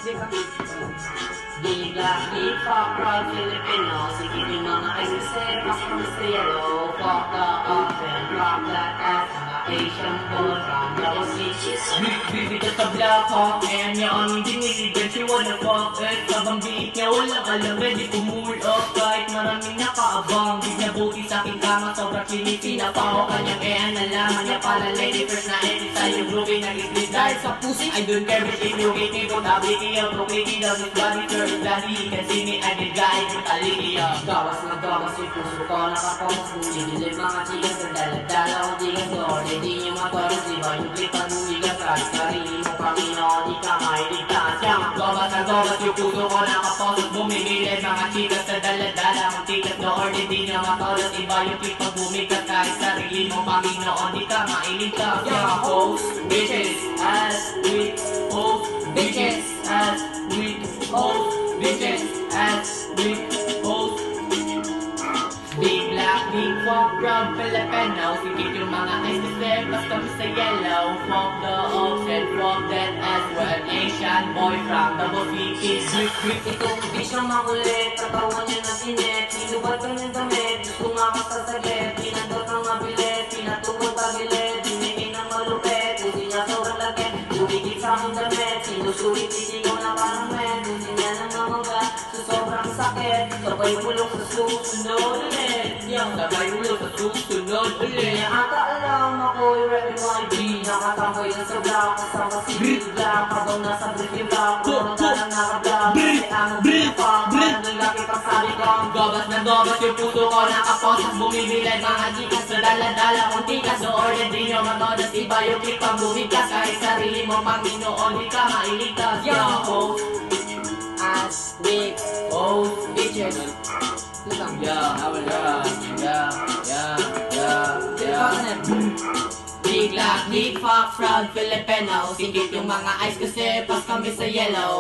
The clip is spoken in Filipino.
Big black, big fuck, proud Filipino. Sige yung mga ice kasi pasok sa yellow. Fuck the up and rock that ass. Mga Asian boy from double stitches. Bibig ka sa black hawk, ayan niya ang diniligan. She wanna fuck it, sabang beat niya walang alam. Ready pumul up kahit maraming nakaabang. Big na buti sa aking kama, sobrang kiniti na pa. O kanyang ayan nalaman niya pala lady first na edit sa'yo groovy nag-split dahil sa pussy. I don't care if you hate me, don't have it. Bro, clicky down his body, turn daddy. You can see me, I did guide with a lady. Gawas na gawas yung puso ko nakapokus. Sinilip mga chikas na daladala ko tigas doon. Hindi nyo matoros, di ba yung klipan mong bigas. Kahit sarili mo Panginoon, di ka mailigtas. Gawas na gawas yung puso ko nakapokus. Bumimilid mga chikas na daladala kong tigas doon. Hindi nyo matoros, iba yung klipan bumigas. Kahit sarili mo Panginoon, di ka mailigtas. Hoes, bitches, ass, weak. Hoes, bitches, ass, weak. Hoes, bitches, ass, weak. Hoes. Big black, big fuck, proud Filipino. Sikit yung mga ice kasi basta sa yellow. Fuck the offset, fuck that ass. We're an Asian boy from double sleepy. Itong bitch na makulit, katawan niya na tinet. Sinubad ka ng damit, gusto nga kasasaglit. Pinandot ng mabilis, pinatugod pagilid. Dinigin ng malupit, buti niya sobrang lagit. Bumigit sa akong damit, sinusulit, titigaw na parang men. Buti niya nang mamaga, sa sobrang sakit. Sabay bulong sa susunod ulit. Sabay ulo sa susunod Hindi ulit. niya ata alam ako yung rap yung YB. Nakatambay lang sa block, kasama si Big Black. Habang nasa brief yung block, puro na lang naka-block. Kasi ang pinapag, parang nilapit ang sabi ko. Gabas na gabas yung puso ko nakaposas. Bumibilad mga chikas na daladala kong tikas. Doon hindi nyo matodas, iba yung click pang bumigas. Kahit sarili mo Panginoon, di ka mailigtas. Yo, ass, weak, Hoes, bitches. Big black, big fuck, proud Filipino. Sikit yung mga ice kasi pas kami sa yellow.